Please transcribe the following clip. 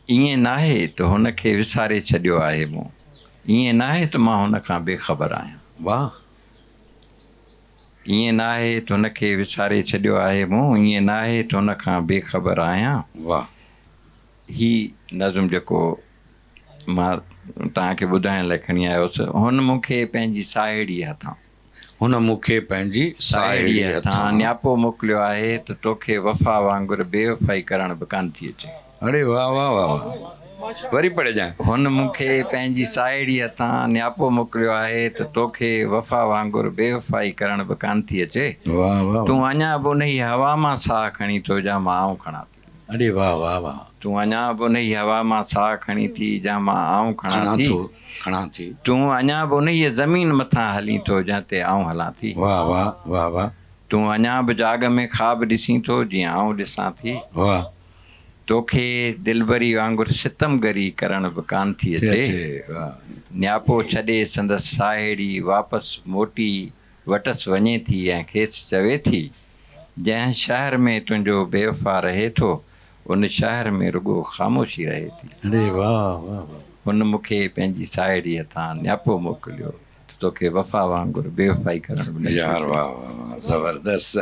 ईअं नाहे त हुनखे विसारे छॾियो आहे मूं, ईअं नाहे त मां हुन खां बेख़बर आहियां। वाह। ईअं नाहे त हुनखे विसारे छॾियो आहे मूं, ईअं नाहे त हुन खां बेख़बर आहियां। वाह। ही नज़म जेको मां तव्हांखे ॿुधाइण लाइ खणी आयो हुउसि, हुन मूंखे पंहिंजी साहेड़ीअ हथां हुन मूंखे पंहिंजी साहेड़ीअ हथां हथां नियापो मोकिलियो आहे त तोखे वफ़ा वांगुरु बेवफ़ाई करण बि कान थी अचे। अरे वाह वाह वाह वाह, वरी पढ़जांइ। हुन मूंखे पंहिंजी साहेड़ीअ हथां नियापो मोकिलियो आहे त तोखे वफ़ा वांगुरु बेवफ़ाई करण बि कान थी अचे। वाह वाह। तूं अञा बि उन ई हवा मां साह खणी थो जा, मां आऊं खणा थी। अरे वाह वाह वाह। तूं अञा बि उन ई हवा मां साह खणी थी जा, मां आऊं खणा थी। खणा थी। तूं अञा बि उन ई ज़मीन मथां हली थो जां ते आऊं हलां थी। वाह वाह वाह वाह। तूं अञा बि जाग में ख़्वाब ॾिसीं थो जीअं आऊं ॾिसां थी। वाह। तोखे दिलबरी वांगुरु सितमगरी करण बि कान थी अचे। नियापो छॾे संदसि साहेड़ी वापसि मोटी वटसि वञे थी ऐं खेसि चवे थी, जंहिं शहर में तुंहिंजो बेवफ़ा रहे थो उन शहर में रुॻो ख़ामोशी रहे थी। अरे वाह वाह वाह। हुन मूंखे पंहिंजी साहेड़ीअ हथां नियापो मोकिलियो त तोखे वफ़ा वांगुरु बेवफ़ाई करण बि न थी अचे। यार वाह वाह वाह, ज़बरदस्त।